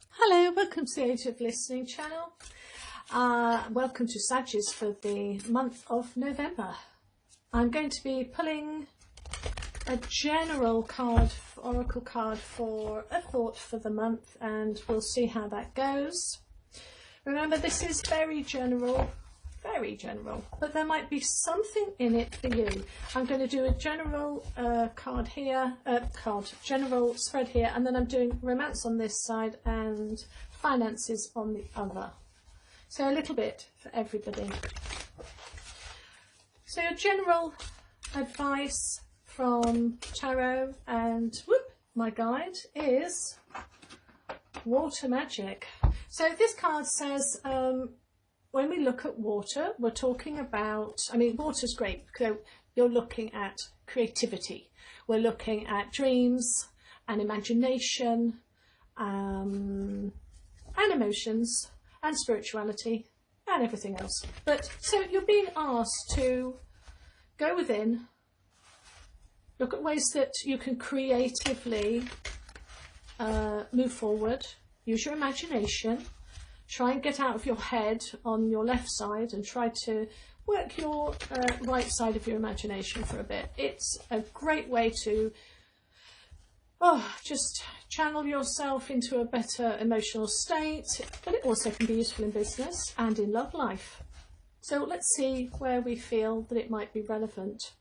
Hello, welcome to the Age of Listening channel. Welcome to Sagittarius for the month of November. I'm going to be pulling a general card, oracle card for a thought for the month, and we'll see how that goes. Remember, this is very general, but there might be something in it for you. I'm going to do a general card here, general spread here, and then I'm doing romance on this side and finances on the other. So a little bit for everybody. So your general advice from tarot and my guide is water magic. So this card says when we look at water, we're talking about, water's great, so you're looking at creativity. We're looking at dreams and imagination and emotions and spirituality and everything else. But so you're being asked to go within, look at ways that you can creatively move forward, use your imagination. Try and get out of your head on your left side and try to work your right side of your imagination for a bit. It's a great way to just channel yourself into a better emotional state, but it also can be useful in business and in love life. So let's see where we feel that it might be relevant.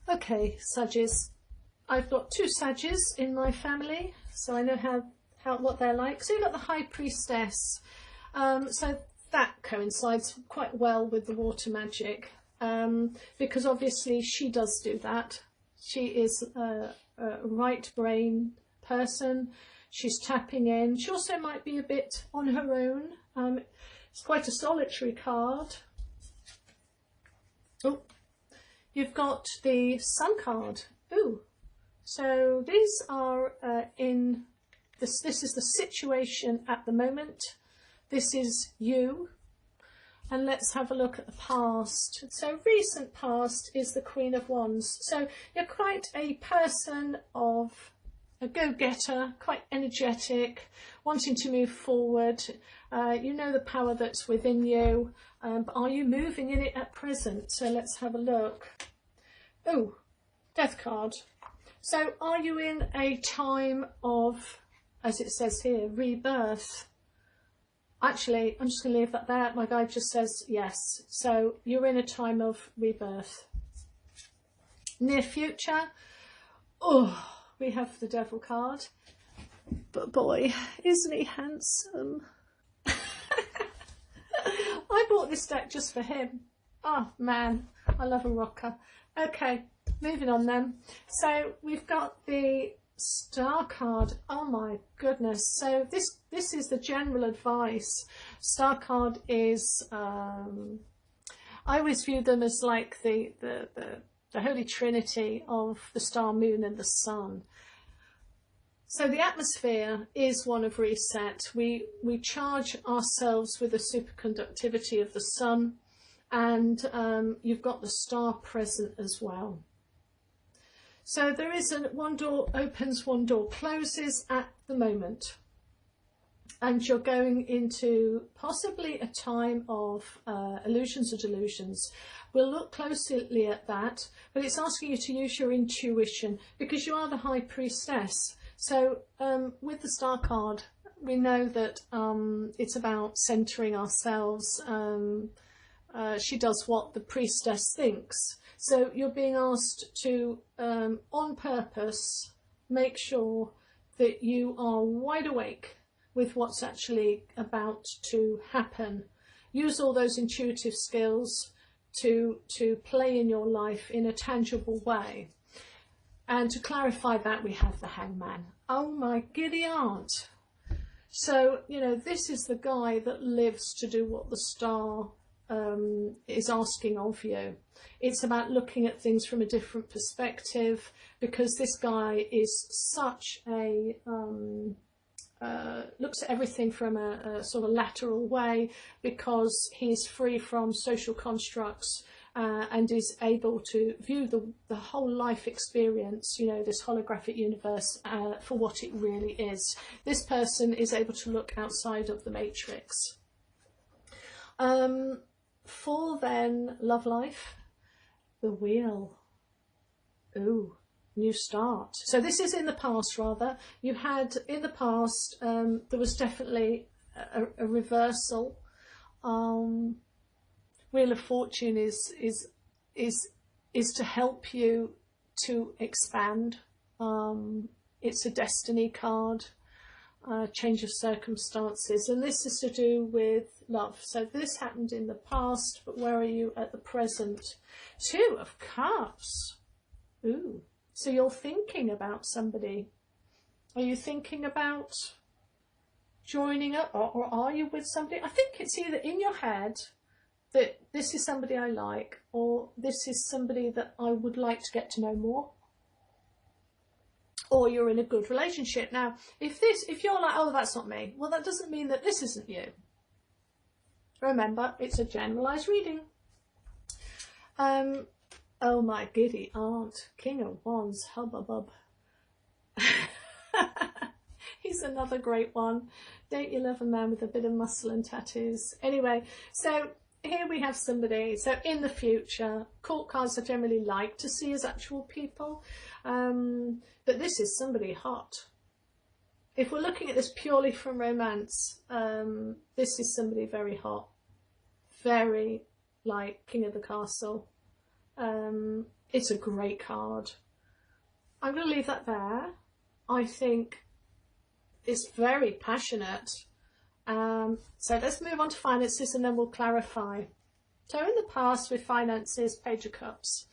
Okay, Sagittarius. I've got two Sagittarius in my family, so I know what they're like. So you've got the High Priestess, so that coincides quite well with the water magic, because obviously she does do that. She is a right brain person. She's tapping in. She also might be a bit on her own. It's quite a solitary card. Oh, you've got the Sun card. Ooh, so these are This is the situation at the moment. This is you. And let's have a look at the past. So recent past is the Queen of Wands. So you're quite a person of a go-getter, quite energetic, wanting to move forward. You know the power that's within you. But are you moving in it at present? So let's have a look. Oh, Death card. So are you in a time of, as it says here, rebirth? Actually, I'm just going to leave that there. My guide just says yes. So you're in a time of rebirth. Near future. Oh, we have the Devil card. But boy, isn't he handsome? I bought this deck just for him. Oh man, I love a rocker. Okay, moving on then. So we've got the Star card. Oh my goodness. So this is the general advice. Star card is I always view them as like the holy trinity of the star, moon and the sun. So the atmosphere is one of reset. We charge ourselves with the superconductivity of the sun, and you've got the star present as well. So there is one door opens, one door closes at the moment. And you're going into possibly a time of illusions or delusions. We'll look closely at that, but it's asking you to use your intuition because you are the High Priestess. So with the Star card, we know that it's about centering ourselves. She does what the Priestess thinks. So you're being asked to, on purpose, make sure that you are wide awake with what's actually about to happen. Use all those intuitive skills to play in your life in a tangible way. And to clarify that, we have the Hangman. Oh my giddy aunt. So, you know, this is the guy that lives to do what the star is asking of you. It's about looking at things from a different perspective, because this guy is such a looks at everything from a sort of lateral way, because he's free from social constructs and is able to view the whole life experience, you know, this holographic universe, for what it really is. This person is able to look outside of the matrix. For then, love life, the wheel. Ooh, new start. So this is in the past, rather. You had, in the past, there was definitely a reversal. Wheel of Fortune is to help you to expand. It's a destiny card, change of circumstances, and this is to do with love. So this happened in the past, but where are you at the present? Two of Cups. Ooh, so you're thinking about somebody. Are you thinking about joining up, or are you with somebody? I think it's either in your head that this is somebody I like, or this is somebody that I would like to get to know more, or you're in a good relationship. Now, if you're like, oh, that's not me, well, that doesn't mean that this isn't you. Remember, it's a generalised reading. Oh my giddy aunt, King of Wands, hubbub. He's another great one. Don't you love a man with a bit of muscle and tattoos? Anyway, so here we have somebody. So in the future, court cards I generally like to see as actual people. But this is somebody hot. If we're looking at this purely from romance, this is somebody very hot. Very like King of the Castle. It's a great card. I'm going to leave that there. I think it's very passionate. So let's move on to finances, and then we'll clarify. So in the past with finances, Page of Cups.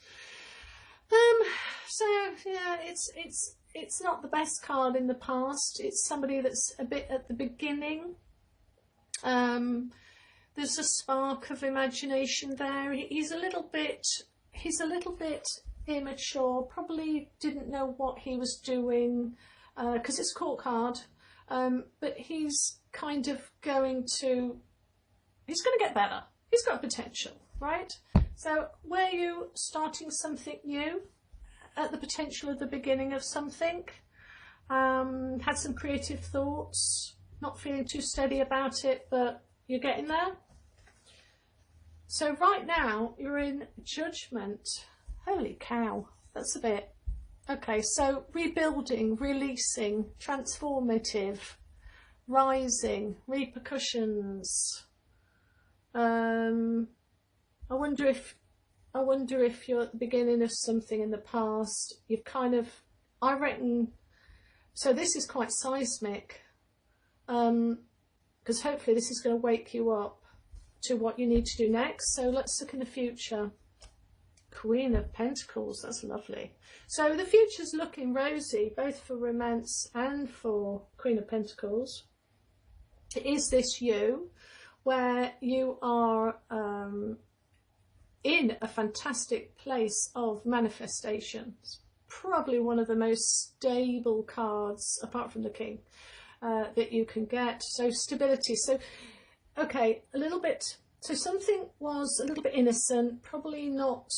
So yeah, it's not the best card in the past. It's somebody that's a bit at the beginning. There's a spark of imagination there. He's a little bit immature. Probably didn't know what he was doing, because it's a court card. But he's kind of he's going to get better. He's got potential, right? So were you starting something new at the potential of the beginning of something? Had some creative thoughts, not feeling too steady about it, but you're getting there. So right now you're in Judgment. Holy cow, that's a bit. Okay, so rebuilding, releasing, transformative, rising, repercussions. I wonder if you're at the beginning of something in the past. You've kind of, I reckon, so this is quite seismic, because hopefully this is going to wake you up to what you need to do next. So let's look in the future. Queen of Pentacles, that's lovely. So the future's looking rosy, both for romance and for Queen of Pentacles. Is this you, where you are in a fantastic place of manifestations? Probably one of the most stable cards, apart from the King, that you can get. So stability. So, okay, a little bit. So something was a little bit innocent, probably not.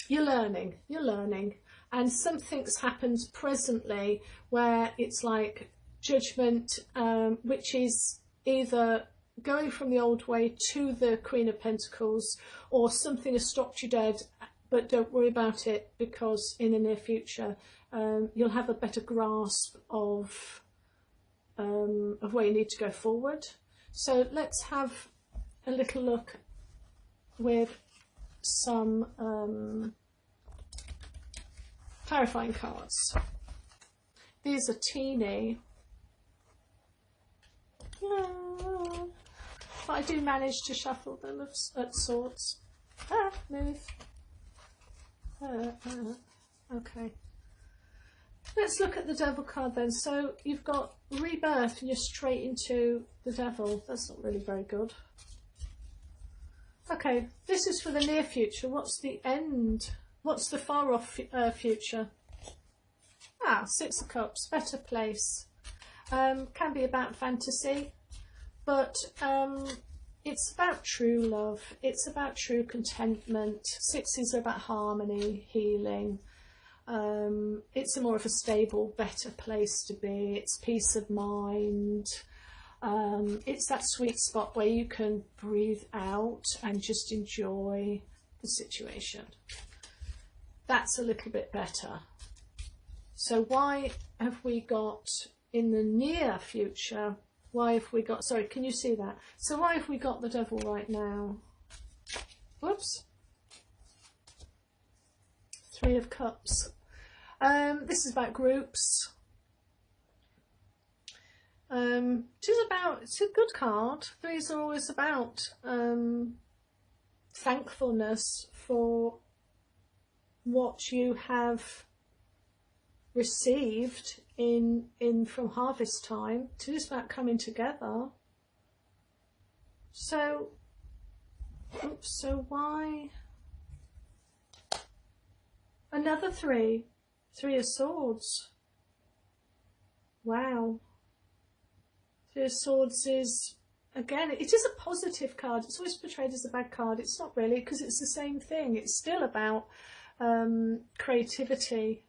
You're learning, and something's happened presently where it's like Judgment, which is either going from the old way to the Queen of Pentacles, or something has stopped you dead, but don't worry about it, because in the near future you'll have a better grasp of where you need to go forward. So let's have a little look with some clarifying cards. These are teeny. But I do manage to shuffle them at sorts. Move. Okay. Let's look at the Devil card then. So you've got rebirth and you're straight into the Devil. That's not really very good. Okay, this is for the near future. What's the end? What's the far off future? Six of Cups, better place. Can be about fantasy, but it's about true love. It's about true contentment. Sixes are about harmony, healing. It's a more of a stable, better place to be. It's peace of mind. It's that sweet spot where you can breathe out and just enjoy the situation. That's a little bit better. So why have we got in the near future, why have we got, sorry, can you see that? So why have we got the devil right now? Whoops. Three of Cups. This is about groups. It's a good card. Threes are always about thankfulness for what you have received in from harvest time. Two is about coming together. So, oops, so why another three? Three of Swords. Wow. Three of Swords is, again, it is a positive card. It's always portrayed as a bad card. It's not really, because it's the same thing. It's still about creativity.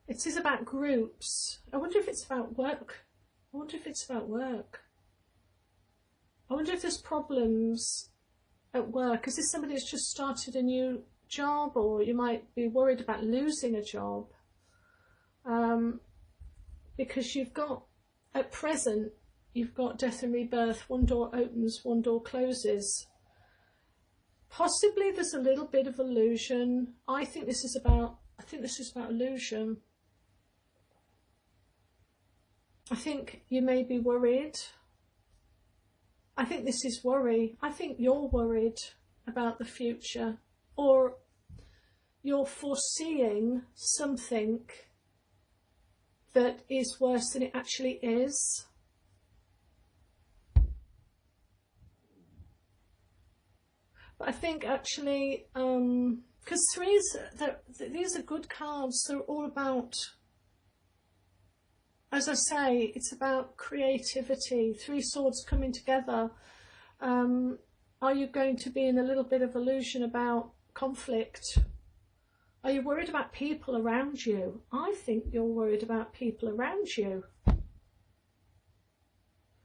It is about groups. I wonder if it's about work. I wonder if it's about work. I wonder if there's problems at work. Is this somebody that's just started a new job, or you might be worried about losing a job? Because you've got, at present, you've got death and rebirth. One door opens, one door closes. Possibly there's a little bit of illusion. I think this is about illusion. I think you may be worried. I think this is worry. I think you're worried about the future, or you're foreseeing something that is worse than it actually is. But I think actually, because threes, these are good cards. They're all about, as I say, it's about creativity. Three Swords coming together. Are you going to be in a little bit of illusion about conflict? Are you worried about people around you? I think you're worried about people around you.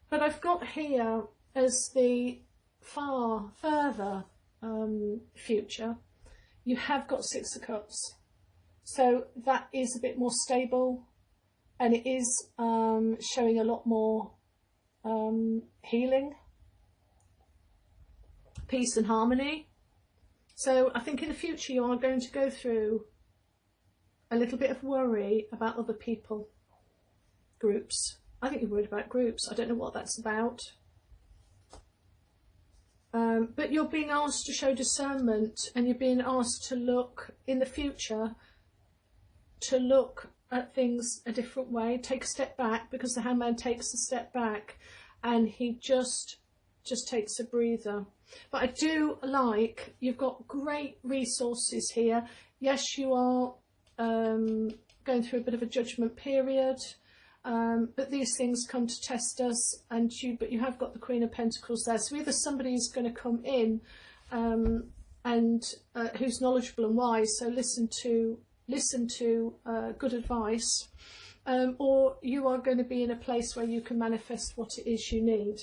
But I've got here as the further future, you have got Six of Cups. So that is a bit more stable, and it is showing a lot more healing, peace and harmony. So I think in the future you are going to go through a little bit of worry about other people, groups. I think you're worried about groups. I don't know what that's about. But you're being asked to show discernment, and you're being asked to look in the future, to look at things a different way, take a step back, because the Hangman takes a step back and he just takes a breather. But I do like, you've got great resources here. Yes, you are going through a bit of a judgment period, but these things come to test us, but you have got the Queen of Pentacles there. So either somebody is going to come in and who's knowledgeable and wise, so listen to good advice, or you are going to be in a place where you can manifest what it is you need.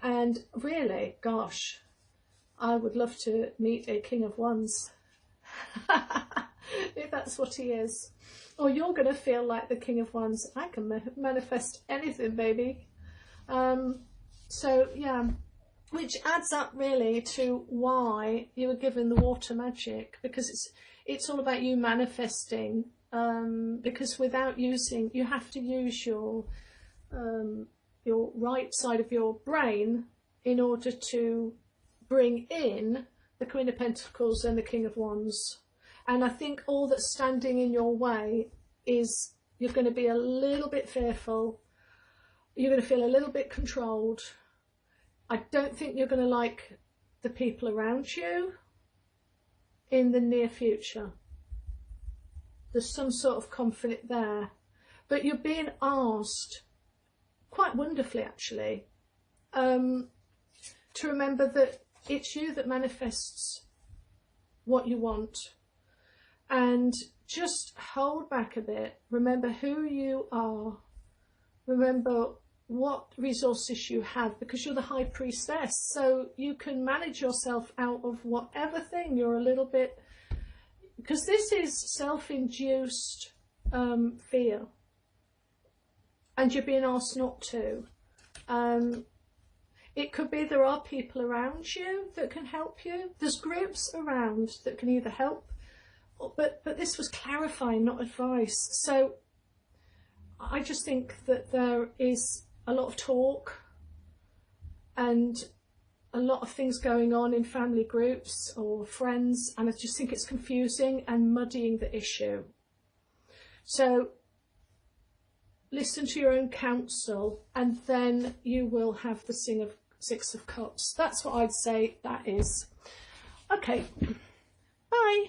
And really, gosh, I would love to meet a King of Wands, if that's what he is. Or you're going to feel like the King of Wands. I can manifest anything, baby. So, yeah, which adds up really to why you were given the water magic, because it's all about you manifesting, because without using, you have to use your right side of your brain in order to bring in the Queen of Pentacles and the King of Wands. And I think all that's standing in your way is you're going to be a little bit fearful. You're going to feel a little bit controlled. I don't think you're going to like the people around you in the near future. There's some sort of conflict there. But you're being asked, quite wonderfully actually, to remember that it's you that manifests what you want. And just hold back a bit. Remember who you are. Remember what resources you have, because you're the high priestess. So you can manage yourself out of whatever thing you're a little bit, because this is self-induced fear. And you're being asked not to. It could be there are people around you that can help you. There's groups around that can either help, but this was clarifying, not advice. So I just think that there is a lot of talk and a lot of things going on in family groups or friends, and I just think it's confusing and muddying the issue. So listen to your own counsel, and then you will have the Six of Cups. That's what I'd say that is. Okay, bye.